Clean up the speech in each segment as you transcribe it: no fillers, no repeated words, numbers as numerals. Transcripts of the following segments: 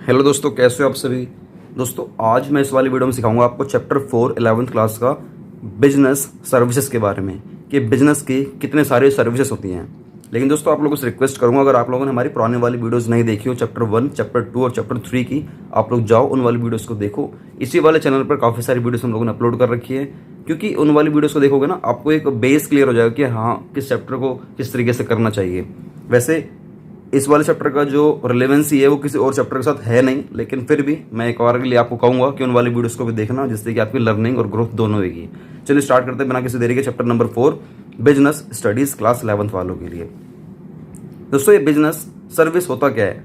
Hello दोस्तों, कैसे हो आप सभी। दोस्तों आज मैं इस वाली वीडियो में सिखाऊंगा आपको चैप्टर 4 11th क्लास का बिजनेस सर्विसेज के बारे में कि बिजनेस की कितने सारे सर्विसेज होती हैं। लेकिन दोस्तों आप लोगों से रिक्वेस्ट करूंगा, अगर आप लोगों ने हमारी पुरानी वाली वीडियोस नहीं देखी हो चैप्टर 1, चैप्टर 2 और चैप्टर 3 की, आप लोग जाओ उन वाली वीडियोस को देखो। इसी वाले चैनल पर काफ़ी सारी वीडियोस हम लोगों ने अपलोड कर रखी है, क्योंकि उन वाली वीडियोस को देखोगे ना आपको एक बेस क्लियर हो जाएगा कि हाँ किस चैप्टर को किस तरीके से करना चाहिए। वैसे इस वाले चैप्टर का जो रिलेवेंसी है वो किसी और चैप्टर के साथ है नहीं, लेकिन फिर भी मैं एक बार के लिए आपको कहूंगा कि उन वाली वीडियोस को भी देखना, जिससे कि आपकी लर्निंग और ग्रोथ दोनों होगी। चलिए स्टार्ट करते हैं बिना किसी देरी के chapter number 4 business studies class 11th वालों के लिए। दोस्तों ये बिजनेस सर्विस होता क्या है,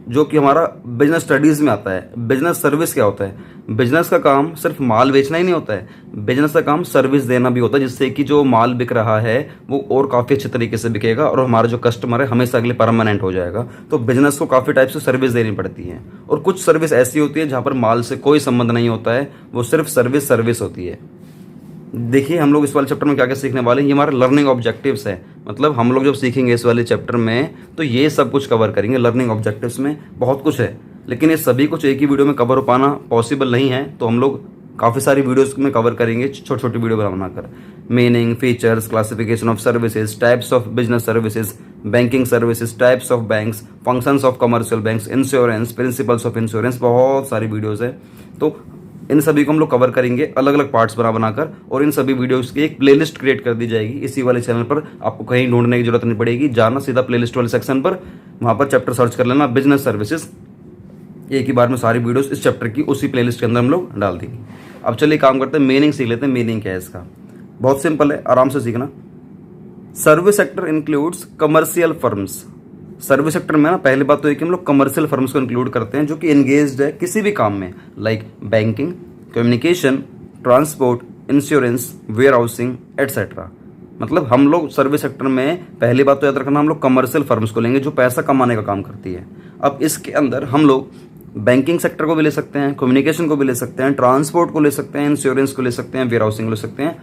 जो कि हमारा बिजनेस स्टडीज में आता है। बिजनेस सर्विस क्या होता है? बिजनेस का काम सिर्फ माल बेचना ही नहीं होता है, बिजनेस का काम सर्विस देना भी होता है, जिससे कि जो माल बिक रहा है वो और काफ़ी अच्छे तरीके से बिकेगा और हमारा जो कस्टमर है हमेशा अगले परमानेंट हो जाएगा। तो बिजनेस को काफ़ी टाइप से सर्विस देनी पड़ती है, और कुछ सर्विस ऐसी होती है जहाँ पर माल से कोई संबंध नहीं होता है, वो सिर्फ सर्विस होती है। देखिए हम लोग इस वाले चैप्टर में क्या क्या सीखने वाले हैं, ये हमारे लर्निंग ऑब्जेक्टिव्स है। मतलब हम लोग जब सीखेंगे इस वाले चैप्टर में तो ये सब कुछ कवर करेंगे। लर्निंग ऑब्जेक्टिव्स में बहुत कुछ है, लेकिन ये सभी कुछ एक ही वीडियो में कवर हो पाना पॉसिबल नहीं है, तो हम लोग काफ़ी सारी वीडियोस में कवर करेंगे, छोटी छोटी वीडियो बनाकर। Meaning, features, classification of services, types of business services, banking services, types of banks, functions of commercial banks, insurance, principles of insurance, बहुत सारी वीडियोज़ है। तो इन सभी को हम लोग कवर करेंगे अलग अलग पार्ट्स बनाकर, और इन सभी वीडियोस की एक प्लेलिस्ट क्रिएट कर दी जाएगी इसी वाले चैनल पर। आपको कहीं ढूंढने की जरूरत नहीं पड़ेगी, जाना सीधा प्लेलिस्ट वाले सेक्शन पर, वहाँ पर चैप्टर सर्च कर लेना बिजनेस सर्विसेज। एक ही बार में सारी वीडियोस इस चैप्टर की उसी प्लेलिस्ट के अंदर हम लोग डाल देंगे। अब चलिए काम करते हैं, मीनिंग सीख लेते हैं। मीनिंग क्या है इसका? बहुत सिंपल है, आराम से सीखना। Service sector includes commercial firms. Service sector में ना पहली बात तो है कि हम लोग कमर्शियल फर्म्स को इंक्लूड करते हैं जो कि एंगेज्ड है किसी भी काम में, like banking, communication, transport, insurance, warehousing etcetera. मतलब हम लोग सर्विस सेक्टर में पहली बात तो याद रखना, हम लोग कमर्शियल फर्म्स को लेंगे जो पैसा कमाने का काम करती है। अब इसके अंदर हम लोग बैंकिंग सेक्टर को भी ले सकते हैं, कम्युनिकेशन को भी ले सकते हैं, ट्रांसपोर्ट को ले सकते हैं, इंश्योरेंस को ले सकते हैं, वेयर हाउसिंग को ले सकते हैं।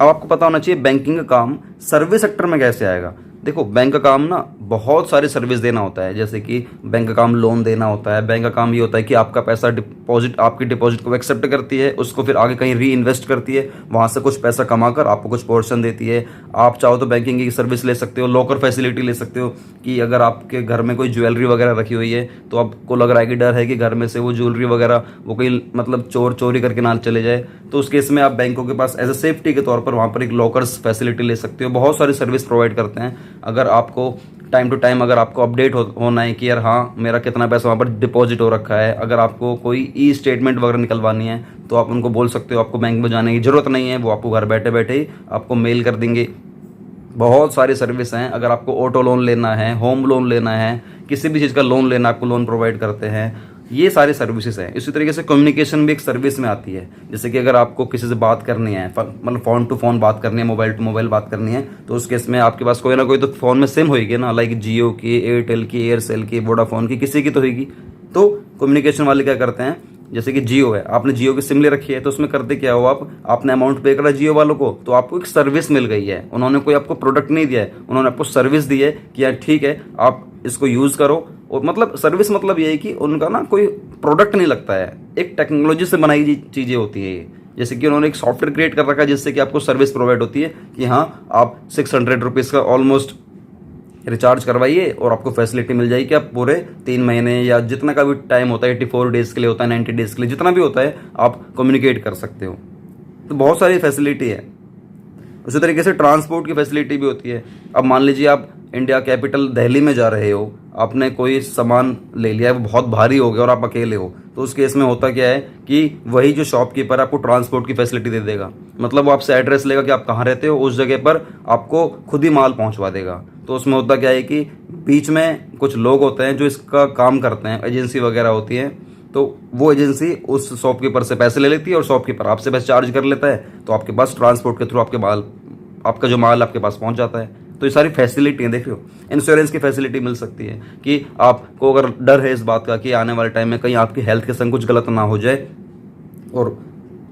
अब आपको पता होना चाहिए बैंकिंग का काम सर्विस सेक्टर में कैसे आएगा। देखो बैंक का काम ना बहुत सारी सर्विस देना होता है, जैसे कि बैंक का काम लोन देना होता है। बैंक का काम ये होता है कि आपका पैसा डिपॉजिट, आपकी डिपॉजिट को एक्सेप्ट करती है, उसको फिर आगे कहीं री इन्वेस्ट करती है, वहाँ से कुछ पैसा कमाकर आपको कुछ पोर्शन देती है। आप चाहो तो बैंकिंग की सर्विस ले सकते हो, लॉकर फैसिलिटी ले सकते हो, कि अगर आपके घर में कोई ज्वेलरी वगैरह रखी हुई है तो आपको लग रहा है कि डर है कि घर में से वो ज्वेलरी वगैरह वो कोई मतलब चोर चोरी करके ना चले जाए, तो उस केस में आप बैंकों के पास एज ए सेफ्टी के तौर पर वहाँ पर एक लॉकर्स फैसिलिटी ले सकते हो। बहुत सारी सर्विस प्रोवाइड करते हैं। अगर आपको टाइम टू टाइम अगर आपको अपडेट होना है कि यार हाँ मेरा कितना पैसा वहाँ पर डिपॉजिट हो रखा है, अगर आपको कोई ई स्टेटमेंट वगैरह निकलवानी है तो आप उनको बोल सकते हो, आपको बैंक में जाने की ज़रूरत नहीं है, वो आपको घर बैठे बैठे ही आपको मेल कर देंगे। बहुत सारी सर्विस हैं। अगर आपको ऑटो लोन लेना है, होम लोन लेना है, किसी भी चीज़ का लोन लेना, आपको लोन प्रोवाइड करते हैं। ये सारी सर्विसेज हैं। इसी तरीके से कम्युनिकेशन भी एक सर्विस में आती है, जैसे कि अगर आपको किसी से बात करनी है, मतलब फ़ोन टू फ़ोन बात करनी है, मोबाइल टू मोबाइल बात करनी है, तो उस केस में आपके पास कोई ना कोई तो फ़ोन में सिम होगी ना, लाइक जियो की, एयरटेल की, एयरसेल की, वोडाफोन की, किसी की तो होगी। तो कम्युनिकेशन वाले क्या करते हैं, जैसे कि जियो है, आपने जियो की सिम ले रखी है, तो उसमें करते क्या हो, आपने अमाउंट पे करा जियो वालों को, तो आपको एक सर्विस मिल गई है। उन्होंने कोई आपको प्रोडक्ट नहीं दिया है, उन्होंने आपको सर्विस दी है कि यार ठीक है आप इसको यूज़ करो। और मतलब सर्विस मतलब ये है कि उनका ना कोई प्रोडक्ट नहीं लगता है, एक टेक्नोलॉजी से बनाई चीज़ें होती है ये। जैसे कि उन्होंने एक सॉफ्टवेयर क्रिएट कर रखा है जिससे कि आपको सर्विस प्रोवाइड होती है कि हाँ आप 600 रुपीज़ का ऑलमोस्ट रिचार्ज करवाइए और आपको फैसिलिटी मिल जाएगी कि आप पूरे 3 महीने या जितना का भी टाइम होता है, 84 डेज़ के लिए होता है, 90 डेज़ के लिए, जितना भी होता है आप कम्युनिकेट कर सकते हो। तो बहुत सारी फैसिलिटी है। उसी तरीके से ट्रांसपोर्ट की फैसिलिटी भी होती है। अब मान लीजिए आप इंडिया कैपिटल दिल्ली में जा रहे हो, आपने कोई सामान ले लिया है, वो बहुत भारी हो गया और आप अकेले हो, तो उस केस में होता क्या है कि वही जो शॉपकीपर आपको ट्रांसपोर्ट की फैसिलिटी दे देगा। मतलब वो आपसे एड्रेस लेगा कि आप कहाँ रहते हो, उस जगह पर आपको खुद ही माल पहुँचवा देगा। तो उसमें होता क्या है कि बीच में कुछ लोग होते हैं जो इसका काम करते हैं, एजेंसी वगैरह होती है, तो वो एजेंसी उस शॉपकीपर से पैसे ले लेती है और शॉपकीपर आपसे बस चार्ज कर लेता है, तो आपके पास ट्रांसपोर्ट के थ्रू आपका जो माल आपके पास पहुंच जाता है। तो ये सारी फैसिलिटी हैं। देखियो इंश्योरेंस की फैसिलिटी मिल सकती है कि आपको अगर डर है इस बात का कि आने वाले टाइम में कहीं आपकी हेल्थ के संग कुछ गलत ना हो जाए, और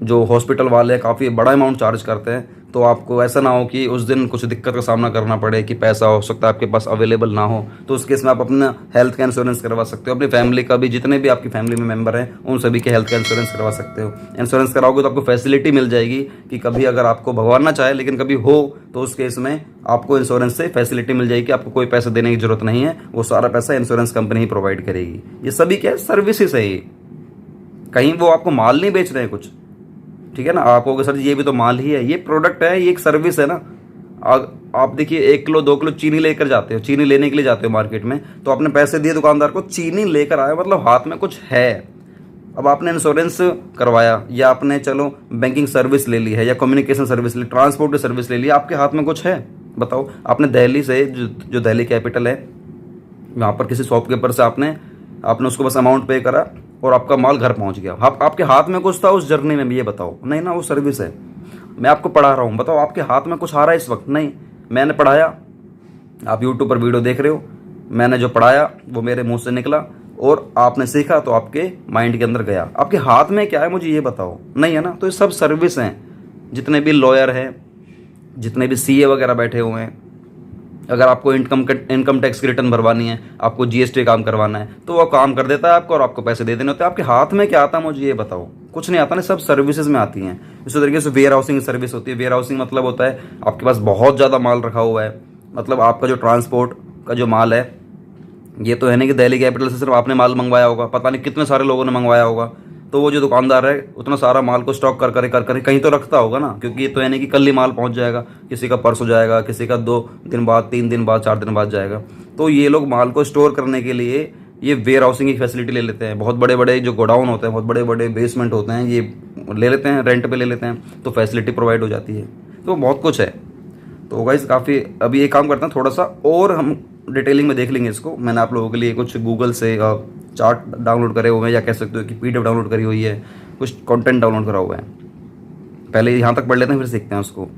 जो हॉस्पिटल वाले काफ़ी बड़ा अमाउंट चार्ज करते हैं, तो आपको ऐसा ना हो कि उस दिन कुछ दिक्कत का सामना करना पड़े कि पैसा हो सकता है आपके पास अवेलेबल ना हो। तो उस केस में आप अपना हेल्थ का इंश्योरेंस करवा सकते हो, अपनी फैमिली का भी, जितने भी आपकी फैमिली में मेंबर हैं उन सभी के हेल्थ का इंश्योरेंस करवा सकते हो। इंश्योरेंस कराओगे तो आपको फैसिलिटी मिल जाएगी कि कभी अगर आपको, भगवान ना चाहे लेकिन कभी हो, तो उस केस में आपको इंश्योरेंस से फैसिलिटी मिल जाएगी, आपको कोई पैसा देने की जरूरत नहीं है, वो सारा पैसा इंश्योरेंस कंपनी ही प्रोवाइड करेगी। ये सभी क्या है, सर्विसेज है ये, कहीं वो आपको माल नहीं बेच रहे हैं कुछ, ठीक है ना। आप कहोगे सर ये भी तो माल ही है, ये प्रोडक्ट है, ये एक सर्विस है ना। आप देखिए 1 किलो 2 किलो चीनी लेकर जाते हो, चीनी लेने के लिए जाते हो मार्केट में, तो आपने पैसे दिए दुकानदार को, चीनी लेकर आया, मतलब हाथ में कुछ है। अब आपने इंश्योरेंस करवाया, या आपने चलो बैंकिंग सर्विस ले ली है, या कम्युनिकेशन सर्विस ली, ट्रांसपोर्ट सर्विस ले ली, आपके हाथ में कुछ है। बताओ, आपने दिल्ली से, जो दिल्ली कैपिटल है, वहाँ पर किसी शॉपकीपर से आपने उसको बस अमाउंट पे करा और आपका माल घर पहुंच गया। आपके हाथ में कुछ था उस जर्नी में भी, ये बताओ। नहीं ना, वो सर्विस है। मैं आपको पढ़ा रहा हूँ, बताओ आपके हाथ में कुछ आ रहा है इस वक्त? नहीं। मैंने पढ़ाया, आप यूट्यूब पर वीडियो देख रहे हो, मैंने जो पढ़ाया वो मेरे मुंह से निकला और आपने सीखा तो आपके माइंड के अंदर गया। आपके हाथ में क्या है मुझे ये बताओ? नहीं है ना। तो ये सब सर्विस हैं। जितने भी लॉयर हैं, जितने भी सीए वगैरह बैठे हुए हैं, अगर आपको इनकम टैक्स की रिटर्न भरवानी है, आपको जीएसटी काम करवाना है, तो वो काम कर देता है आपको और आपको पैसे दे देने होते हैं। आपके हाथ में क्या आता है मुझे ये बताओ? कुछ नहीं आता ना, सब सर्विसेज में आती हैं। इसी तरीके से वेयर हाउसिंग सर्विस होती है। वेयर हाउसिंग मतलब होता है आपके पास बहुत ज़्यादा माल रखा हुआ है, मतलब आपका जो ट्रांसपोर्ट का जो माल है, ये तो है नहीं कि दिल्ली कैपिटल से सिर्फ आपने माल मंगवाया होगा, पता नहीं कितने सारे लोगों ने मंगवाया होगा। तो वो जो दुकानदार है उतना सारा माल को स्टॉक कर कहीं तो रखता होगा ना, क्योंकि ये तो है नहीं कि कल ही माल पहुंच जाएगा, किसी का परसों जाएगा, किसी का 2 दिन बाद, 3 दिन बाद, 4 दिन बाद जाएगा। तो ये लोग माल को स्टोर करने के लिए ये वेयर हाउसिंग की फैसिलिटी ले लेते हैं। बहुत बड़े बड़े जो गोडाउन होते हैं, बहुत बड़े बड़े बेसमेंट होते हैं, ये ले लेते हैं, रेंट पे ले लेते हैं, तो फैसिलिटी प्रोवाइड हो जाती है। तो बहुत कुछ है। तो गाइस काफ़ी, अभी एक काम करते हैं, थोड़ा सा और हम डिटेलिंग में देख लेंगे इसको। मैंने आप लोगों के लिए कुछ गूगल से चार्ट डाउनलोड करे हुए हैं, या कह सकते हो कि पीडीएफ डाउनलोड करी हुई है, कुछ कंटेंट डाउनलोड करा हुआ है। पहले यहाँ तक पढ़ लेते हैं, फिर सीखते हैं उसको।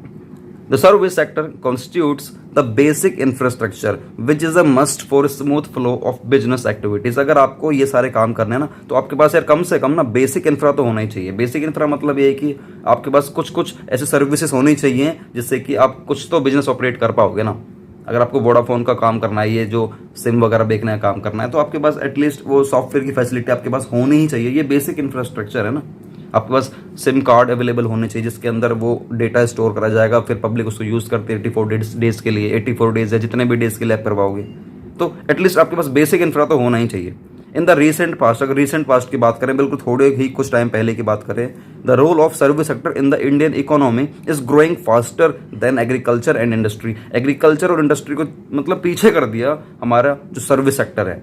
The service sector constitutes the basic infrastructure which is a must for smooth flow of business activities. अगर आपको ये सारे काम करने हैं ना, तो आपके पास यार कम से कम ना बेसिक इंफ्रा तो होना ही चाहिए। बेसिक इंफ्रा मतलब ये है कि आपके पास कुछ ऐसे सर्विसेज होनी चाहिए जिससे कि आप कुछ तो बिजनेस ऑपरेट कर पाओगे ना। अगर आपको वोडाफोन का काम करना है, ये जो सिम वगैरह बेचने का काम करना है, तो आपके पास एटलीस्ट वो सॉफ्टवेयर की फैसिलिटी आपके पास होनी ही चाहिए। ये बेसिक इंफ्रास्ट्रक्चर है ना। आपके पास सिम कार्ड अवेलेबल होने चाहिए जिसके अंदर वो डेटा स्टोर करा जाएगा, फिर पब्लिक उसको यूज़ करते हैं 84 डेज के लिए। 84 डेज है, जितने भी डेज के लिए आप करवाओगे, तो एटलीस्ट आपके पास बेसिक इंफ्रा तो होना ही चाहिए। इन द रिसेंट पास्ट, अगर रिसेंट पास्ट की बात करें, बिल्कुल थोड़े ही कुछ टाइम पहले की बात करें, the role of service sector in the Indian economy is growing faster than agriculture and industry. Agriculture और इंडस्ट्री को मतलब पीछे कर दिया हमारा जो सर्विस सेक्टर है।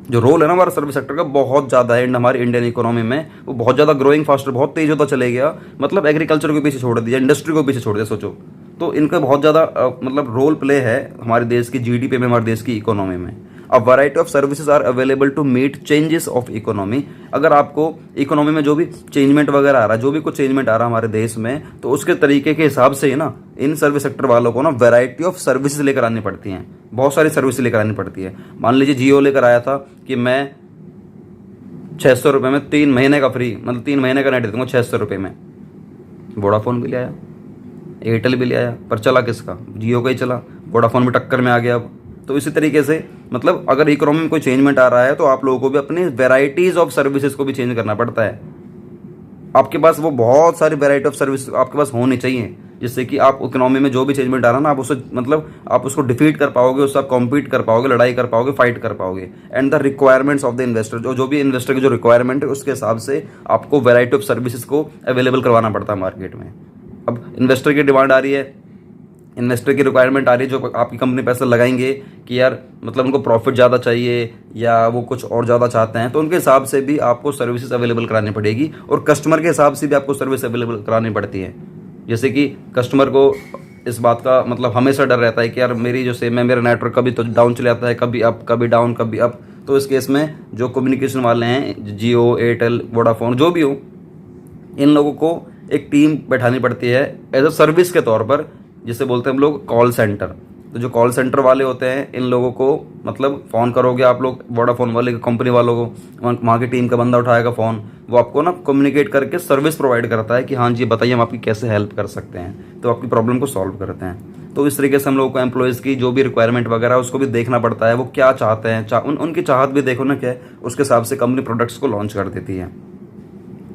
जो रोल है ना हमारा सर्विस सेक्टर का, बहुत ज़्यादा है हमारी इंडियन इकोनॉमी में, वो बहुत ज़्यादा ग्रोइंग फास्टर, बहुत तेज होता चले गया। मतलब एग्रीकल्चर को पीछे छोड़ दिया, इंडस्ट्री को पीछे छोड़ दिया। सोचो, तो इनका बहुत ज़्यादा मतलब रोल प्ले है हमारे देश की जीडीपी में, हमारे देश की इकोनॉमी में। A variety of services are available to meet changes of economy. अगर आपको इकोनॉमी में जो भी चेंजमेंट वगैरह आ रहा है, जो भी कुछ चेंजमेंट आ रहा है हमारे देश में, तो उसके तरीके के हिसाब से ही ना इन सर्विस सेक्टर वालों को ना वैरायटी ऑफ सर्विसेज लेकर आनी पड़ती हैं। बहुत सारी सर्विस लेकर आनी पड़ती है। मान लीजिए जियो लेकर आया था कि मैं 600 रुपये में 3 महीने का फ्री, मतलब 3 महीने का नेट दे दूँगा 600 रुपये में। वोडाफोन भी ले आया, एयरटेल भी ले आया, पर चला किसका? जियो का ही चला। वोडाफोन भी टक्कर में आ गया अब। तो इसी तरीके से मतलब अगर इकोनॉमी में कोई चेंजमेंट आ रहा है, तो आप लोगों को भी अपनी वेराइटीज़ ऑफ सर्विसेज को भी चेंज करना पड़ता है। आपके पास वो बहुत सारी वेराइटी ऑफ सर्विस आपके पास होनी चाहिए, जिससे कि आप इकोनॉमी में जो भी चेंजमेंट आ रहा है ना, आप उससे मतलब आप उसको डिफीट कर पाओगे, उससे आप कॉम्पीट कर पाओगे, लड़ाई कर पाओगे, फाइट कर पाओगे। And the requirements of the investor, जो भी इन्वेस्टर की जो रिक्वायरमेंट है उसके हिसाब से आपको वेराइटी ऑफ सर्विसेज को अवेलेबल करवाना पड़ता है मार्केट में। अब इन्वेस्टर की डिमांड आ रही है, इन्वेस्टर की रिक्वायरमेंट आ रही है, जो आपकी कंपनी पैसा लगाएंगे कि यार मतलब उनको प्रॉफिट ज़्यादा चाहिए या वो कुछ और ज़्यादा चाहते हैं, तो उनके हिसाब से भी आपको सर्विसेज अवेलेबल करानी पड़ेगी। और कस्टमर के हिसाब से भी आपको सर्विस अवेलेबल करानी पड़ती है। जैसे कि कस्टमर को इस बात का मतलब हमेशा डर रहता है कि यार मेरी जो सिम है, मेरा नेटवर्क कभी तो डाउन चले जाता है, कभी अप कभी डाउन कभी अप। तो इस केस में जो कम्युनिकेशन वाले हैं, जियो, एयरटेल, वोडाफोन, जो भी हो, इन लोगों को एक टीम बैठानी पड़ती है एज अ सर्विस के तौर पर, जिसे बोलते हैं हम लोग कॉल सेंटर। तो जो कॉल सेंटर वाले होते हैं इन लोगों को मतलब फ़ोन करोगे आप लोग वोडाफोन वाले कंपनी वालों को, वहाँ की टीम का बंदा उठाएगा फ़ोन, वो आपको ना कम्युनिकेट करके सर्विस प्रोवाइड करता है कि हाँ जी बताइए हम आपकी कैसे हेल्प कर सकते हैं, तो आपकी प्रॉब्लम को सॉल्व करते हैं। तो इस तरीके से हम लोगों को एम्प्लॉयज़ की जो भी रिक्वायरमेंट वगैरह है उसको भी देखना पड़ता है, वो क्या चाहते हैं, उनकी चाहत भी देखो ना क्या है, उसके हिसाब से कंपनी प्रोडक्ट्स को लॉन्च कर देती है।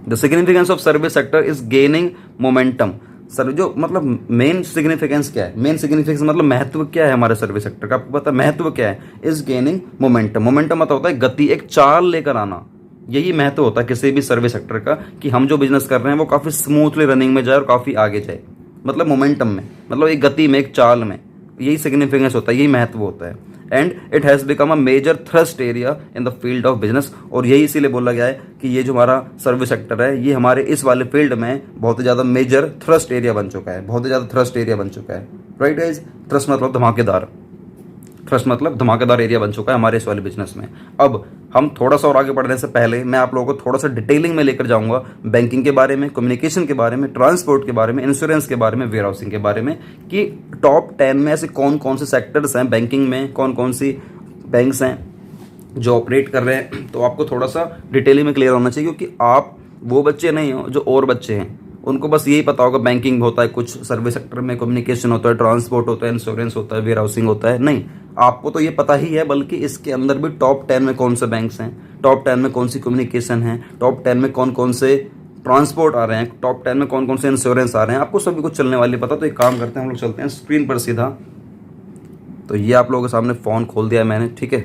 The significance of service sector is gaining momentum. Sir जो मतलब मेन सिग्निफिकेंस क्या है, मेन सिग्निफिकेंस मतलब महत्व क्या है हमारे सर्विस सेक्टर का, आपको पता है महत्व क्या है, इज गेनिंग मोमेंटम। मोमेंटम मतलब होता है गति, एक चाल लेकर आना, यही महत्व होता है किसी भी सर्विस सेक्टर का कि हम जो बिजनेस कर रहे हैं वो काफ़ी स्मूथली रनिंग में जाए और काफ़ी आगे जाए, मतलब मोमेंटम में, मतलब एक गति में, एक चाल में, यही सिग्निफिकेंस होता है, यही महत्व होता है। And it has become a major thrust area in the field of business, और यही इसीलिए बोला गया है कि ये जो हमारा सर्विस सेक्टर है ये हमारे इस वाले फील्ड में बहुत ही ज़्यादा मेजर थ्रस्ट एरिया बन चुका है, बहुत ही ज़्यादा थ्रस्ट एरिया बन चुका है। राइट गाइस, थ्रस्ट मतलब धमाकेदार, थ्रस्ट मतलब धमाकेदार एरिया बन चुका है हमारे इस वाले बिजनेस में। अब हम थोड़ा सा और आगे बढ़ने से पहले मैं आप लोगों को थोड़ा सा डिटेलिंग में लेकर जाऊंगा बैंकिंग के बारे में, कम्युनिकेशन के बारे में, ट्रांसपोर्ट के बारे में, इंश्योरेंस के बारे में, वेयर हाउसिंग के बारे में, कि टॉप 10 में ऐसे कौन कौन से सेक्टर्स हैं बैंकिंग में, कौन कौन सी बैंक्स हैं जो ऑपरेट कर रहे हैं। तो आपको थोड़ा सा डिटेलिंग में क्लियर होना चाहिए, क्योंकि आप वो बच्चे नहीं हो जो और बच्चे हैं उनको बस यही पता होगा बैंकिंग होता है, कुछ सर्विस सेक्टर में कम्युनिकेशन होता है, ट्रांसपोर्ट होता है, इंश्योरेंस होता है, वेयर हाउसिंग होता है। नहीं, आपको तो ये पता ही है, बल्कि इसके अंदर भी टॉप 10 में कौन से बैंक्स हैं, टॉप 10 में कौन सी कम्युनिकेशन है, टॉप 10 में कौन कौन से ट्रांसपोर्ट आ रहे हैं, टॉप 10 में कौन कौन से इंश्योरेंस आ रहे हैं, आपको सभी कुछ चलने वाली पता। तो एक काम करते हैं हम लोग चलते हैं स्क्रीन पर सीधा। तो ये आप लोगों के सामने फ़ोन खोल दिया है मैंने, ठीक है।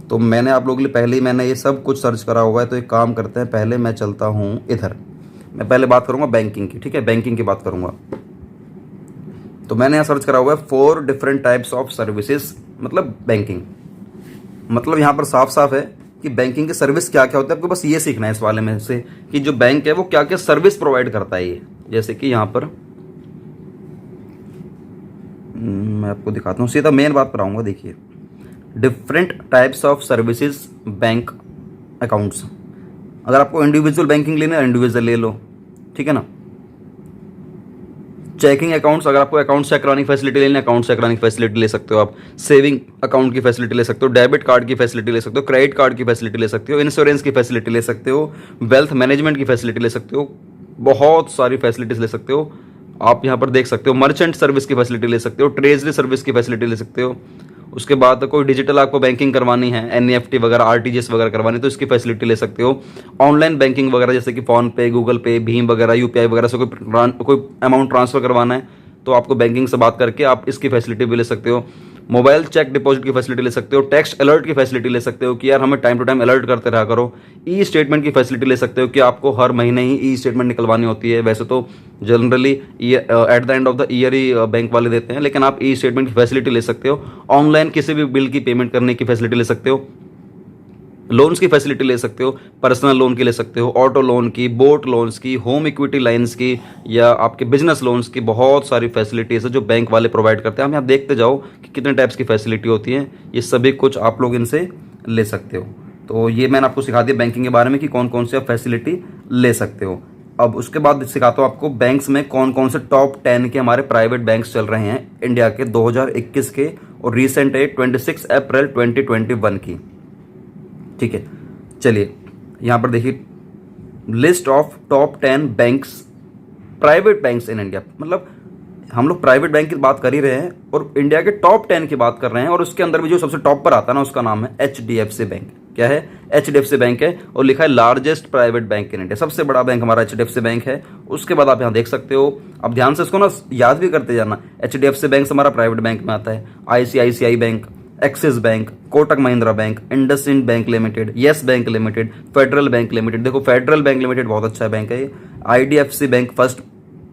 तो मैंने आप लोगों के लिए पहले ही मैंने ये सब कुछ सर्च करा हुआ है। तो एक काम करते हैं, पहले मैं चलता हूँ इधर, मैं पहले बात करूँगा बैंकिंग की, ठीक है, बैंकिंग की बात करूँगा। तो मैंने यहाँ सर्च करा हुआ है 4 डिफरेंट टाइप्स ऑफ सर्विसेज, मतलब बैंकिंग, मतलब यहाँ पर साफ साफ है कि बैंकिंग की सर्विस क्या क्या होता है। आपको बस ये सीखना है इस वाले में से कि जो बैंक है वो क्या क्या सर्विस प्रोवाइड करता है। ये जैसे कि यहाँ पर मैं आपको दिखाता हूँ, सीधा मेन बात पर आऊँगा। देखिए, different types of services bank accounts. अगर आपको इंडिविजुअल बैंकिंग लेना है इंडिविजुअल ले लो, ठीक है ना। चेकिंग अकाउंट्स, अगर आपको अकाउंट चेक कराने की फैसिलिटी लेनी है अकाउंट चेक कराने की फैसिलिटी ले सकते हो आप। सेविंग अकाउंट की फैसिलिटी ले सकते हो, डेबिट कार्ड की फैसिलिटी ले सकते हो, क्रेडिट कार्ड की फैसिलिटी ले सकते हो, इंश्योरेंस की फैसिलिटी ले सकते हो, वेल्थ मैनेजमेंट की फैसिलिटी ले सकते हो, बहुत सारी फैसिलिटीज ले सकते हो। आप यहाँ पर देख सकते हो मर्चेंट सर्विस की फैसिलिटी ले सकते हो, ट्रेजरी सर्विस की फैसिलिटी ले सकते हो। उसके बाद कोई डिजिटल आपको बैंकिंग करवानी है, एनईएफटी वगैरह, आरटीजीएस वगैरह करवानी, तो इसकी फैसिलिटी ले सकते हो। ऑनलाइन बैंकिंग वगैरह जैसे कि फोन पे, गूगल पे, भीम वगैरह, यूपीआई वगैरह से कोई अमाउंट ट्रांसफर करवाना है तो आपको बैंकिंग से बात करके आप इसकी फैसिलिटी भी ले सकते हो। मोबाइल चेक डिपॉजिट की फैसिलिटी ले सकते हो, टैक्स अलर्ट की फैसिलिटी ले सकते हो कि यार हमें टाइम टू टाइम अलर्ट करते रहा करो। ई स्टेटमेंट की फैसिलिटी ले सकते हो कि आपको हर महीने ही ई स्टेटमेंट निकलवानी होती है। वैसे तो generally at the end of the year he bank वाले देते हैं, लेकिन आप ई स्टेटमेंट की फैसिलिटी ले सकते हो। ऑनलाइन किसी भी बिल की पेमेंट करने की फैसिलिटी ले सकते हो। लोन्स की फैसिलिटी ले सकते हो, पर्सनल लोन की ले सकते हो, ऑटो लोन की, बोट लोन्स की, होम इक्विटी लाइन्स की, या आपके बिजनेस लोन्स की। बहुत सारी फैसिलिटीज़ है जो बैंक वाले प्रोवाइड करते हैं। हम यहाँ देखते जाओ कि कितने टाइप्स की फैसिलिटी होती हैं, ये सभी कुछ आप लोग इनसे ले सकते हो। तो ये मैंने आपको सिखा दिया बैंकिंग के बारे में कि कौन कौन से आप फैसिलिटी ले सकते हो। अब उसके बाद सिखाता हूँ आपको बैंक्स में कौन कौन से टॉप 10 के हमारे प्राइवेट बैंक्स चल रहे हैं इंडिया के 2021 के, और रिसेंट है 26 अप्रैल 2021 की, ठीक है। चलिए यहाँ पर देखिए, list of top 10 banks, private banks in India. मतलब हम लोग प्राइवेट बैंक की बात कर ही रहे हैं और इंडिया के टॉप 10 की बात कर रहे हैं, और उसके अंदर भी जो सबसे टॉप पर आता है ना उसका नाम है HDFC बैंक। क्या है? HDFC बैंक है, और लिखा है largest private bank in India. सबसे बड़ा बैंक हमारा HDFC बैंक है। उसके बाद आप यहाँ देख सकते हो, अब ध्यान से इसको ना याद भी करते जाना। HDFC बैंक हमारा प्राइवेट बैंक में आता है। ICICI bank, axis bank, Kotak Mahindra bank, IndusInd bank limited, yes bank limited, federal bank limited. देखो फेडरल बैंक लिमिटेड बहुत अच्छा बैंक है ये। IDFC bank first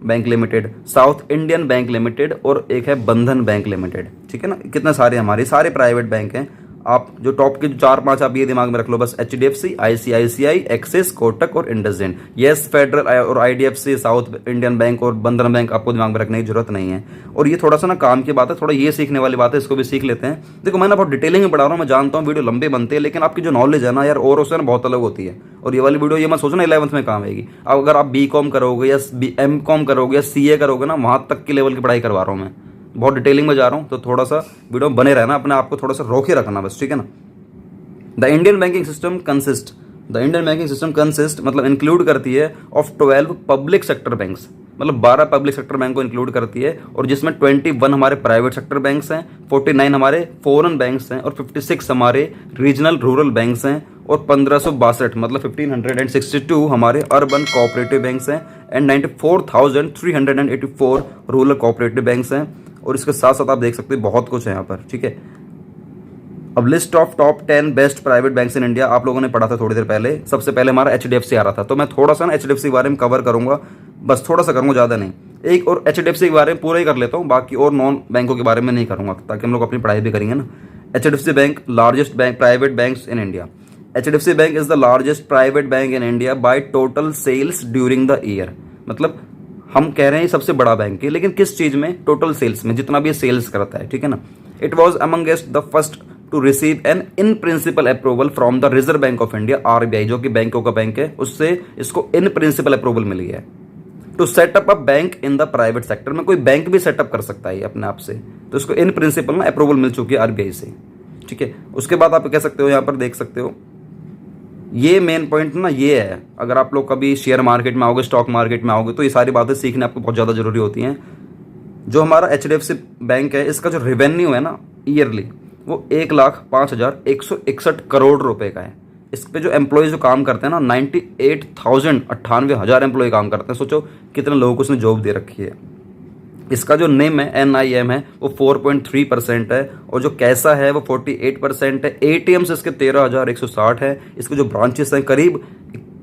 bank limited, south Indian bank limited, और एक है बंधन बैंक लिमिटेड, ठीक है ना। कितने सारे हमारे सारे प्राइवेट बैंक हैं। आप जो टॉप के 4-5 आप ये दिमाग में रख लो बस, HDFC, ICICI, एक्सिस, कोटक और इंडसइंड। येस, फेडरल और IDFC, साउथ इंडियन बैंक और बंधन बैंक आपको दिमाग में रखने की जरूरत नहीं है। और ये थोड़ा सा ना काम की बात है, थोड़ा ये सीखने वाली बात है, इसको भी सीख लेते हैं। देखो मैं ना बहुत डिटेलिंग में पढ़ा रहा हूँ, मैं जानता हूँ वीडियो लंबे बनते हैं, लेकिन आपकी जो नॉलेज है ना यार और उससे ना बहुत अलग होती है। और ये वाली वीडियो ये मत सोचना 11th में काम आएगी। अब अगर आप BCom करोगे या MCom करोगे या CA करोगे ना, वहाँ तक की लेवल की पढ़ाई करवा रहा हूँ मैं। बहुत डिटेलिंग में जा रहा हूँ, तो थोड़ा सा वीडियो में बने रहना, अपने आप को थोड़ा सा रोके रखना बस, ठीक है ना। The Indian banking system consist मतलब इंक्लूड करती है ऑफ 12 पब्लिक सेक्टर बैंक्स, मतलब 12 पब्लिक सेक्टर बैंक को इंक्लूड करती है, और जिसमें 21 हमारे प्राइवेट सेक्टर बैंक्स हैं, 49 हमारे फॉरेन बैंक्स हैं, और 56 हमारे रीजनल रूरल बैंक्स हैं, और 1562 मतलब 1562 हमारे अर्बन कोऑपरेटिव बैंक्स हैं, एंड 94,384 रूरल कोऑपरेटिव बैंक्स हैं। और इसके साथ साथ आप देख सकते हैं बहुत कुछ है यहाँ पर, ठीक है। अब list of top 10 best private banks in India आप लोगों ने पढ़ा था थोड़ी देर पहले। सबसे पहले हमारा एचडीएफसी आ रहा था, तो मैं थोड़ा सा ना एचडीएफसी के बारे में कवर करूंगा, बस थोड़ा सा करूंगा, ज़्यादा नहीं। एक और एचडीएफसी के बारे में पूरा ही कर लेता हूँ, बाकी और नॉन बैंकों के बारे में नहीं करूंगा, ताकि हम लोग अपनी पढ़ाई भी करेंगे ना। HDFC bank largest bank private bank in India. HDFC bank is the largest private bank in India by total sales during the year. मतलब हम कह रहे हैं सबसे बड़ा बैंक है, लेकिन किस चीज में? टोटल सेल्स में, जितना भी सेल्स करता है, ठीक है ना। It was amongst the first to receive an in principle approval from the Reserve Bank of India, RBI, जो कि बैंकों का बैंक है, उससे इसको इन प्रिंसिपल अप्रूवल मिली है। To set up a bank in the private sector में कोई बैंक भी सेटअप कर सकता है अपने आप से, तो इसको इन प्रिंसिपल ना अप्रूवल मिल चुकी है आरबीआई से, ठीक है। उसके बाद आप कह सकते हो, यहाँ पर देख सकते हो, ये मेन पॉइंट ना ये है, अगर आप लोग कभी शेयर मार्केट में आओगे, स्टॉक मार्केट में आओगे, तो ये सारी बातें सीखने आपको बहुत ज़्यादा जरूरी होती हैं। जो हमारा एचडीएफसी बैंक है, इसका जो रेवेन्यू है ना ईयरली, वो 1,05,161 करोड़ रुपए का है। इस पे जो एम्प्लॉय जो काम करते हैं ना, 98,000 एम्प्लॉय काम करते हैं। सोचो कितने लोगों को उसने जॉब दे रखी है। इसका जो नेम है NIM है वो 4.3% है, और जो कैसा है वो 48% है। ATMs इसके 13,160 है। इसके जो ब्रांचेस हैं करीब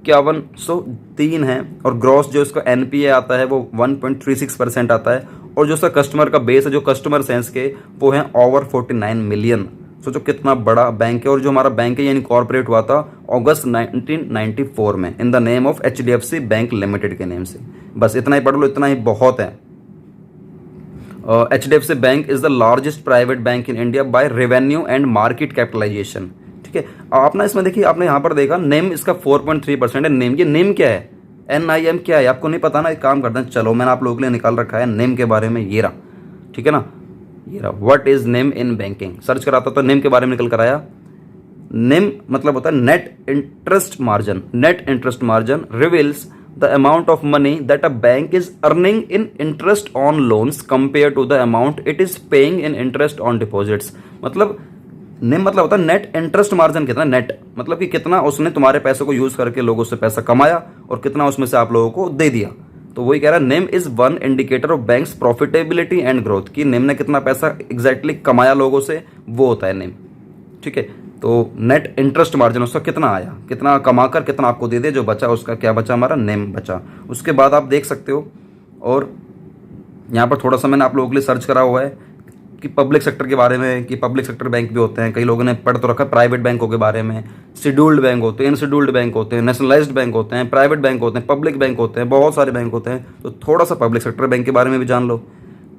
5103 है, और ग्रॉस जो इसका NPA आता है वो 1.36% आता है, और जो इसका कस्टमर का बेस है, जो कस्टमर्स हैं इसके, वो हैं ओवर 49 मिलियन। सोचो कितना बड़ा बैंक है। और जो हमारा बैंक है ये इनकॉर्पोरेट हुआ था अगस्त 1994 में in the name of HDFC bank limited के नेम से। बस इतना ही पढ़ लो, इतना ही बहुत है। HDFC bank is the largest private bank in India by revenue and market capitalization, ठीक है। आप ना इसमें देखिए, आपने यहाँ पर देखा नेम इसका 4.3% है। नेम, ये नेम क्या है? NIM क्या है? आपको नहीं पता ना, एक काम करते हैं, चलो मैंने आप लोगों के लिए निकाल रखा है नेम के बारे में, ये रहा, ठीक है ना, ये रहा। What is name in banking, search कराता तो नेम के बारे में निकल कर आया। नेम मतलब होता है net interest margin. Net interest margin reveals the amount of money that a bank is earning in interest on loans compared to the amount it is paying in interest on deposits। मतलब name मतलब होता है net interest margin, कितना net मतलब कि कितना उसने तुम्हारे पैसों को यूज करके लोगों से पैसा कमाया और कितना उसमें से आप लोगों को दे दिया। तो वही कह रहा है, name is one indicator of banks profitability and growth, कि नेम ने कितना पैसा एग्जैक्टली कमाया लोगों से, वो होता है नेम, ठीक है। तो नेट इंटरेस्ट मार्जिन उसका कितना आया, कितना कमाकर कितना आपको दे दे, जो बचा उसका क्या बचा, हमारा नेम बचा। उसके बाद आप देख सकते हो, और यहाँ पर थोड़ा सा मैंने आप लोगों के लिए सर्च करा हुआ है कि पब्लिक सेक्टर के बारे में, कि पब्लिक सेक्टर बैंक भी होते हैं, कई लोगों ने पढ़ तो रखा है प्राइवेट बैंकों के बारे में। शेड्यूल्ड बैंक होते हैं, इनशेड्यूल्ड बैंक होते हैं, नेशनलाइज्ड बैंक होते हैं, प्राइवेट बैंक होते हैं, पब्लिक बैंक होते हैं, बहुत सारे बैंक होते हैं। तो थोड़ा सा पब्लिक सेक्टर बैंक के बारे में भी जान लो।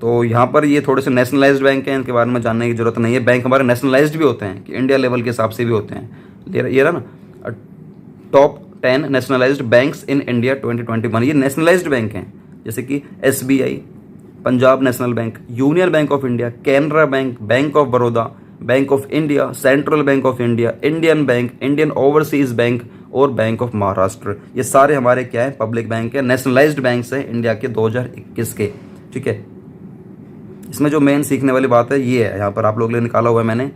तो यहाँ पर ये थोड़े से नेशनलाइज्ड बैंक हैं, इनके बारे में जानने की जरूरत नहीं है। बैंक हमारे नेशनलाइज्ड भी होते हैं, कि इंडिया लेवल के हिसाब से भी होते हैं। ये रहा ना top 10 nationalised banks in India 2021, ये नेशनलाइज्ड बैंक हैं, जैसे कि SBI, Punjab national bank, union bank of India, Canara bank, bank of Baroda, bank of India, central bank of India, Indian bank, Indian overseas bank और बैंक ऑफ महाराष्ट्र। ये सारे हमारे क्या है, पब्लिक बैंक है, नेशनलाइज्ड बैंक्स हैं इंडिया के 2021 के, ठीक है। इसमें जो मेन सीखने वाली बात है ये है, यहाँ पर आप लोगों के लिए निकाला हुआ है मैंने,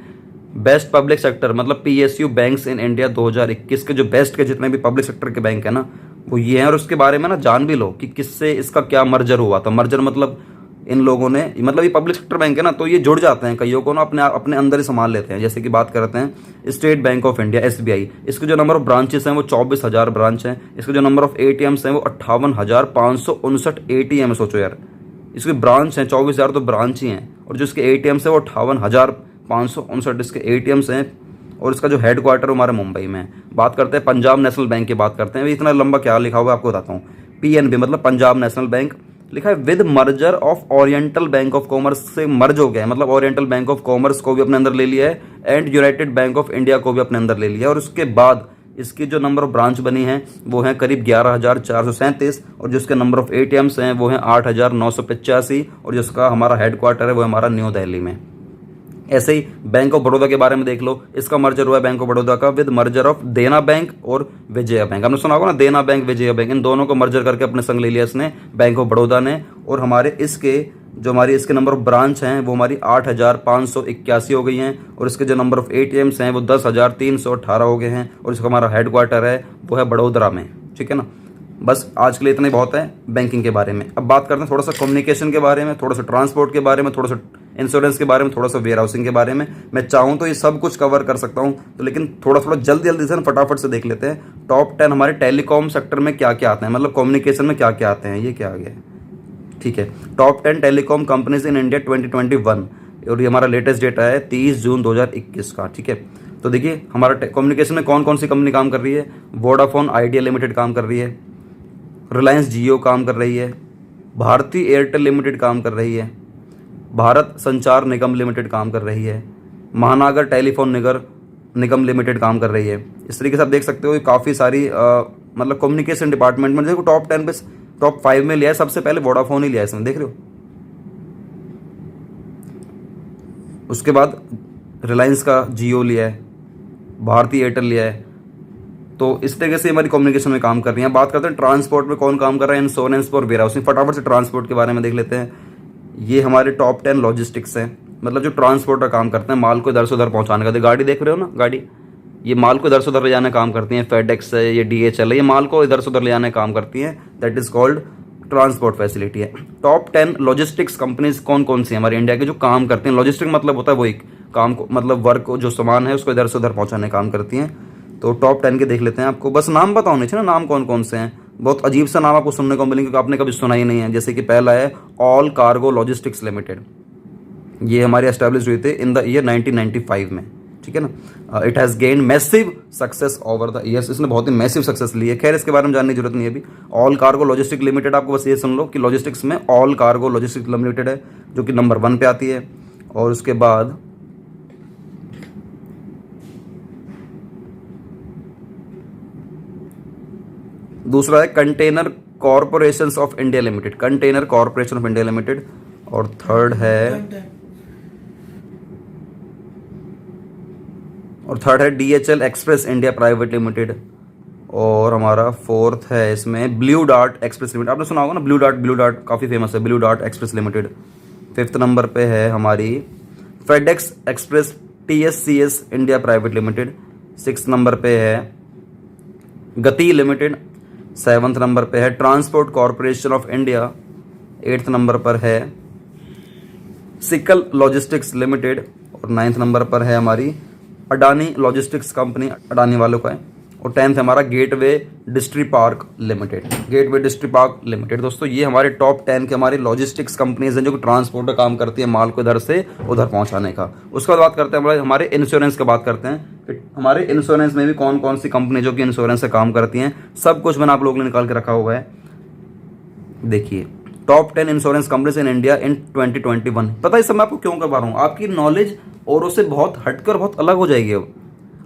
बेस्ट पब्लिक सेक्टर मतलब PSU बैंक्स इन इंडिया 2021 के जो बेस्ट के जितने भी पब्लिक सेक्टर के बैंक है ना, वो ये हैं। और उसके बारे में ना जान भी लो कि किससे इसका क्या मर्जर हुआ था। मर्जर मतलब इन लोगों ने, मतलब ये पब्लिक सेक्टर बैंक है ना, तो ये जुड़ जाते हैं, कईयों को ना अपने अंदर ही संभाल लेते हैं। जैसे कि बात करते हैं state bank of India SBI, इसके जो नंबर ऑफ ब्रांचेस हैं वो 24,000 ब्रांच हैं। इसके जो नंबर ऑफ ATMs हैं वो 58,559 ATM है। सोचो यार, इसके ब्रांच हैं 24,000 तो ब्रांच ही हैं, और जो इसके ATMs है वो 58,559 इसके ATMs हैं। और इसका जो हेड क्वार्टर हमारे मुंबई में है। बात करते हैं पंजाब नेशनल बैंक की, बात करते हैं। इतना लंबा क्या लिखा हुआ है आपको बताता हूँ। PNB मतलब पंजाब नेशनल बैंक लिखा है, with merger of oriental bank of commerce से मर्ज हो गया है, मतलब ओरिएंटल बैंक ऑफ कॉमर्स को भी अपने अंदर ले लिया है, and United bank of India को भी अपने अंदर ले लिया है। और उसके बाद इसकी जो नंबर ऑफ ब्रांच बनी है वो है करीब 11,437 और जो इसके नंबर ऑफ ATMs हैं वो हैं 8,985 और जिसका हमारा हेडक्वार्टर है वो हमारा न्यू दिल्ली में। ऐसे ही बैंक ऑफ बड़ौदा के बारे में देख लो, इसका मर्जर हुआ है बैंक ऑफ बड़ौदा का विद मर्जर ऑफ देना बैंक और विजया बैंक। हमने सुना होगा ना, देना बैंक विजया बैंक, इन दोनों को मर्जर करके अपने संग ले लिया इसने बैंक ऑफ बड़ौदा ने। और हमारे इसके जो हमारी इसके नंबर ऑफ ब्रांच हैं वो हमारी 8,581 हो गई हैं और इसके जो नंबर ऑफ ATMs हैं वो 10,318 हो गए हैं और इसका हमारा हेडक्वार्टर है वो है बड़ोदरा में। ठीक है ना, बस आज के लिए इतना ही बहुत है बैंकिंग के बारे में। अब बात करते हैं थोड़ा सा कम्युनिकेशन के बारे में, थोड़ा सा ट्रांसपोर्ट के बारे में, थोड़ा सा इंश्योरेंस के बारे में, थोड़ा सा वेयर हाउसिंग के बारे में। मैं चाहूँ तो ये सब कुछ कवर कर सकता हूँ, तो लेकिन थोड़ा थोड़ा जल्दी जल्दी से फटाफट से देख लेते हैं। टॉप 10 हमारे टेलीकॉम सेक्टर में क्या क्या आते हैं, मतलब कम्युनिकेशन में क्या क्या आते हैं। ये क्या आ गया है, ठीक है, top 10 telecom companies in India 2021 और ये हमारा लेटेस्ट डेटा है 30 जून 2021 का। ठीक है, तो देखिए हमारा कम्युनिकेशन में कौन कौन सी कंपनी काम कर रही है। वोडाफोन आइडिया लिमिटेड काम कर रही है, रिलायंस जियो काम कर रही है, भारती एयरटेल लिमिटेड काम कर रही है, भारत संचार निगम लिमिटेड काम कर रही है, महानगर टेलीफोन निगम लिमिटेड काम कर रही है। इस तरीके से आप देख सकते हो काफ़ी सारी मतलब कम्युनिकेशन डिपार्टमेंट में देखो टॉप 10 पे टॉप 5 में लिया है, सबसे पहले वोडाफोन ही लिया है इसमें, देख रहे हो। उसके बाद रिलायंस का जियो लिया है, भारती एयरटेल लिया है। तो इस तरीके से हमारी कम्युनिकेशन में काम कर रही हैं। बात करते हैं ट्रांसपोर्ट में कौन काम कर रहा है, इंश्योरेंस और वेयर हाउसिंग। फटाफट से ट्रांसपोर्ट के बारे में देख लेते हैं। ये हमारे टॉप 10 लॉजिस्टिक्स हैं, मतलब जो ट्रांसपोर्ट का काम करते हैं, माल को इधर से उधर पहुंचाने का। तो गाड़ी देख रहे हो ना, गाड़ी ये माल को इधर से उधर ले जाने का काम करती हैं। फेडेक्स है, ये DHL है, ये माल को इधर से उधर ले जाने का काम करती हैं। That is called transport facility है। टॉप 10 लॉजिस्टिक्स कंपनीज कौन कौन सी हैं हमारे इंडिया के जो काम करती हैं। लॉजिस्टिक मतलब होता है वही काम को, मतलब वर्क को, जो सामान है उसको इधर से उधर पहुंचाने का काम करती हैं। तो टॉप 10 के देख लेते हैं। आपको बस नाम पता होने चाहिए ना, नाम कौन कौन से हैं। बहुत अजीब सा नाम आपको सुनने को मिलेंगे क्योंकि आपने कभी सुना ही नहीं है। जैसे कि पहला है ऑल कार्गो लॉजिस्टिक्स लिमिटेड, ये हमारी एस्टेब्लिश हुई थी इन द ईयर 1995 में। ठीक है ना, it has gained massive success over the years, इसने बहुत ही मैसिव सक्सेस ली है। खैर इसके बारे में जानने की जरूरत नहीं है अभी। ऑल कार्गो लॉजिस्टिक लिमिटेड, आपको बस ये सुन लो कि लॉजिस्टिक्स में ऑल कार्गो लॉजिस्टिक लिमिटेड है जो कि नंबर 1 पे आती है। और उसके बाद दूसरा है container corporation of India limited, container corporation of India limited. और थर्ड है DHL express India private limited. और हमारा फोर्थ है इसमें ब्लू डार्ट एक्सप्रेस लिमिटेड, आपने सुना होगा ना, ब्लू डार्ट काफ़ी फेमस है, blue dart express limited. 5th number पे है हमारी FedEx express TSCS India private limited. 6th number पे है गति लिमिटेड। 7th नंबर पे है transport corporation of India. 8th number पर है सिकल लॉजिस्टिक्स लिमिटेड। और 9th नंबर पर है हमारी अडानी लॉजिस्टिक्स कंपनी, अडानी वालों का है। और 10th है हमारा गेटवे डिस्ट्रीपार्क लिमिटेड, गेटवे डिस्ट्रीपार्क लिमिटेड। दोस्तों ये हमारे टॉप 10 के हमारी लॉजिस्टिक्स कंपनीज हैं जो कि ट्रांसपोर्ट का काम करती है, माल को इधर से उधर पहुंचाने का। उसके बाद बात करते हैं हमारे इंश्योरेंस की बात करते हैं कि हमारे इंश्योरेंस में भी कौन कौन सी कंपनी जो कि इंश्योरेंस से काम करती हैं, सब कुछ मैंने आप लोगों ने निकाल के रखा हुआ है। देखिए top 10 insurance companies in India in 2021। पता है इस समय आपको क्यों करवा रहा हूँ, आपकी नॉलेज औरों से बहुत हटकर बहुत अलग हो जाएगी। अब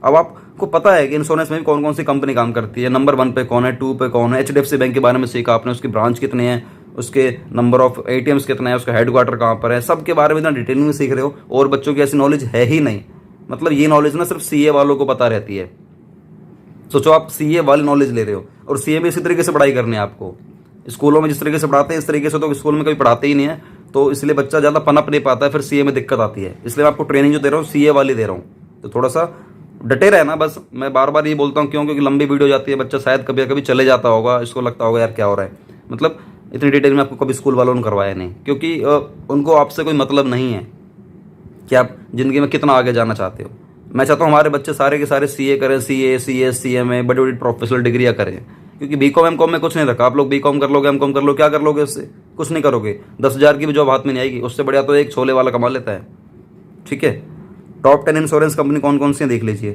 आपको पता है कि इंश्योरेंस में भी कौन कौन सी कंपनी काम करती है, नंबर 1 पे कौन है, 2 पे कौन है। HDFC बैंक के बारे में सीखा आपने, उसकी ब्रांच कितनी है, उसके नंबर ऑफ ATMs कितने हैं, उसका हेडक्वार्टर कहाँ पर है, सब के बारे में इतना डिटेलिंग में सीख रहे हो। और बच्चों की ऐसी नॉलेज है ही नहीं, मतलब ये नॉलेज ना सिर्फ CA वालों को पता रहती है। सोचो आप CA वाली नॉलेज ले रहे हो और CA में इसी तरीके से पढ़ाई करनी है आपको। स्कूलों में जिस तरीके से पढ़ाते हैं इस तरीके से तो स्कूल में कभी पढ़ाते ही नहीं है, तो इसलिए बच्चा ज़्यादा पनप नहीं पाता है, फिर CA में दिक्कत आती है। इसलिए मैं आपको ट्रेनिंग जो दे रहा हूँ CA वाली दे रहा हूँ, तो थोड़ा सा डटे रहना। बस मैं बार बार ये बोलता हूँ क्योंकि लंबी वीडियो जाती है, बच्चा शायद कभी कभी चले जाता होगा, इसको लगता होगा यार क्या हो रहा है, मतलब इतनी डिटेल में आपको कभी स्कूल वालों ने करवाया नहीं, क्योंकि उनको आपसे कोई मतलब नहीं है कि आप ज़िंदगी में कितना आगे जाना चाहते हो। मैं चाहता हूँ हमारे बच्चे सारे के सारे CA करें, CA CS CMA बड़ी बड़ी प्रोफेशनल डिग्रियाँ करें, क्योंकि BCom MCom में कुछ नहीं रखा। आप लोग BCom कर लोगे, MCom कर लो, क्या कर लोगे उससे, कुछ नहीं करोगे। 10,000 की भी जॉब हाथ में नहीं आएगी, उससे बढ़िया तो एक छोले वाला कमा लेता है। ठीक है, टॉप 10 इंश्योरेंस कंपनी कौन कौन सी देख लीजिए।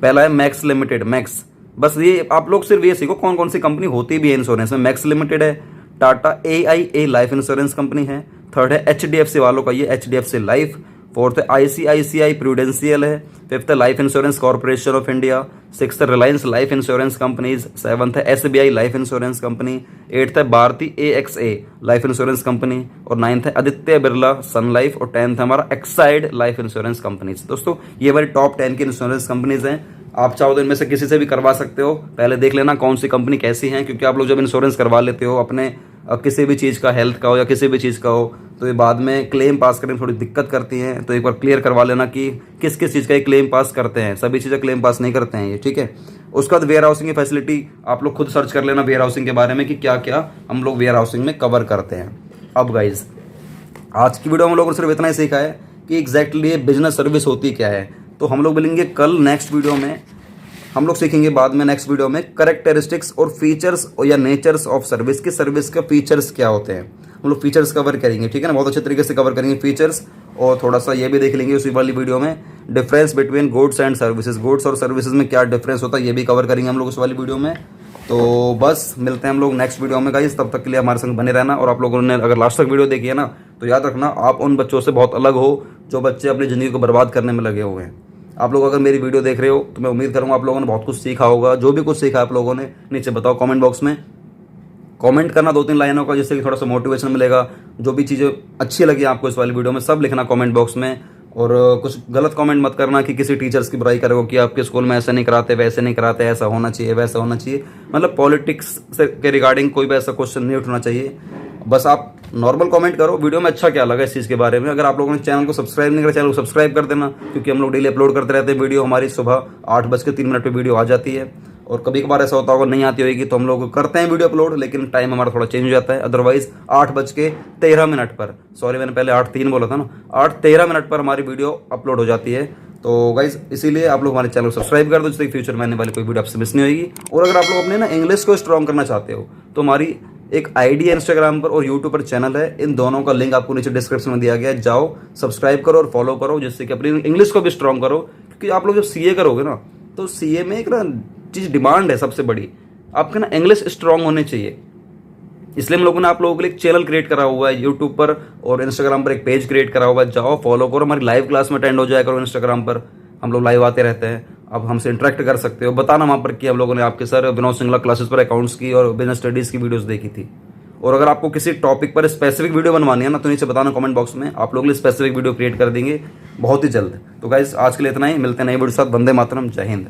पहला है मैक्स लिमिटेड, मैक्स, बस ये आप लोग सिर्फ ये सीखो कौन कौन सी कंपनी होती भी है इंश्योरेंस में। मैक्स लिमिटेड है, Tata AIA life insurance company है। 3rd है HDFC वालों का, ये HDFC लाइफ। फोर्थ है ICICI प्रूडेंशियल है, फिफ्थ है life insurance corporation of India, sixth है Reliance life insurance companies, seventh है SBI life insurance company, eighth है Bharti AXA life insurance company, और नाइन्थ है आदित्य बिरला सन लाइफ, और टेंथ है हमारा एक्साइड लाइफ इंश्योरेंस कंपनीज। दोस्तों ये हमारी टॉप 10 की इंश्योरेंस कंपनीज हैं। आप चाहो तो इनमें से किसी से भी करवा सकते हो, पहले देख लेना कौन सी कंपनी कैसी है, क्योंकि आप लोग जब इंश्योरेंस करवा लेते हो अपने किसी भी चीज़ का, हेल्थ का हो या किसी भी चीज़ का हो, तो ये बाद में क्लेम पास करने में थोड़ी दिक्कत करती हैं। तो एक बार क्लियर करवा लेना कि किस किस चीज़ का ये क्लेम पास करते हैं, सभी चीज़ें क्लेम पास नहीं करते हैं ये, ठीक है। उसके बाद वेयर हाउसिंग की फैसिलिटी आप लोग खुद सर्च कर लेना वेयर हाउसिंग के बारे में कि क्या क्या हम लोग वेयर हाउसिंग में कवर करते हैं। अब गाइज आज की वीडियो में हम लोगों ने सिर्फ इतना ही सीखा है कि एग्जैक्टली ये बिजनेस सर्विस होती क्या है। तो हम लोग मिलेंगे कल नेक्स्ट वीडियो में, हम लोग सीखेंगे बाद में नेक्स्ट वीडियो में कैरेक्टरिस्टिक्स और फीचर्स या नेचर्स ऑफ सर्विस के, सर्विस के फीचर्स क्या होते हैं। हम लोग फीचर्स कवर करेंगे, ठीक है ना, बहुत अच्छे तरीके से कवर करेंगे फीचर्स। और थोड़ा सा ये भी देख लेंगे उसी वाली वीडियो में difference between goods and services, goods और सर्विसेज में क्या डिफरेंस होता है, ये भी कवर करेंगे हम लोग उस वाली वीडियो में। तो बस मिलते हैं हम लोग नेक्स्ट वीडियो में गाइस, तब तक के लिए हमारे संग बने रहना। और आप लोगों ने अगर लास्ट तक वीडियो देखी है ना, तो याद रखना आप उन बच्चों से बहुत अलग हो जो बच्चे अपनी ज़िंदगी को बर्बाद करने में लगे हुए हैं। आप लोग अगर मेरी वीडियो देख रहे हो तो मैं उम्मीद करूँगा आप लोगों ने बहुत कुछ सीखा होगा। जो भी कुछ सीखा आप लोगों ने नीचे बताओ कमेंट बॉक्स में, कमेंट करना 2-3 लाइनों का, जिससे कि थोड़ा सा मोटिवेशन मिलेगा। जो भी चीज़ें अच्छी लगी आपको इस वाली वीडियो में सब लिखना कमेंट बॉक्स में। और कुछ गलत कमेंट मत करना कि किसी टीचर्स की बुराई करोगे कि आपके स्कूल में ऐसे नहीं कराते, वैसे नहीं कराते, ऐसा होना चाहिए, वैसा होना चाहिए। मतलब पॉलिटिक्स से के रिगार्डिंग कोई भी ऐसा क्वेश्चन नहीं उठना चाहिए। बस आप नॉर्मल कमेंट करो वीडियो में अच्छा क्या लगा इस चीज़ के बारे में। अगर आप लोगों ने चैनल को सब्सक्राइब नहीं करा, चैनल को सब्सक्राइब कर देना, क्योंकि हम लोग डेली अपलोड करते रहते हैं वीडियो। हमारी सुबह 8:03 पे वीडियो आ जाती है, और कभी कभार ऐसा होता होगा नहीं आती होगी तो हम लोग करते हैं वीडियो अपलोड, लेकिन टाइम हमारा थोड़ा चेंज हो जाता है। अदरवाइज 8:13 पर, सॉरी मैंने पहले 8:03 बोला था ना, 8:13 पर हमारी वीडियो अपलोड हो जाती है। तो गाइज इसीलिए आप लोग हमारे चैनल को सब्सक्राइब कर दो, जिससे फ्यूचर में आने वाली कोई वीडियो आपसे मिस नहीं होगी। और अगर आप लोग अपने ना इंग्लिश को स्ट्रॉन्ग करना चाहते हो तो हमारी एक आईडी है इंस्टाग्राम पर और यूट्यूब पर चैनल है, इन दोनों का लिंक आपको नीचे डिस्क्रिप्शन में दिया गया है। जाओ सब्सक्राइब करो और फॉलो करो, जिससे कि अपनी इंग्लिश को भी स्ट्रॉन्ग करो। क्योंकि आप लोग जब सीए करोगे ना, तो सीए में एक ना चीज़ डिमांड है सबसे बड़ी, आपका ना इंग्लिश स्ट्रॉन्ग होने चाहिए। इसलिए हम लोगों ने आप लोगों के लिए एक चैनल क्रिएट करा हुआ है यूट्यूब पर और इंस्टाग्राम पर, एक पेज क्रिएट करा हुआ है। जाओ फॉलो करो, हमारी लाइव क्लास में अटेंड हो जाया करो। इंस्टाग्राम पर हम लोग लाइव आते रहते हैं, आप हमसे इंटरेक्ट कर सकते हो। बताना वहाँ पर कि हम लोगों ने आपके सर विनोद सिंगला क्लासेस पर अकाउंट्स की और बिजनेस स्टडीज़ की वीडियोस देखी थी। और अगर आपको किसी टॉपिक पर स्पेसिफिक वीडियो बनवानी है ना, तो नीचे बताना कमेंट बॉक्स में, आप लोगों के लिए स्पेसिफिक वीडियो क्रिएट कर देंगे बहुत ही जल्द। तो गाइस आज के लिए इतना ही, मिलते हैं नई वीडियो के साथ। वंदे मातरम, जय हिंद।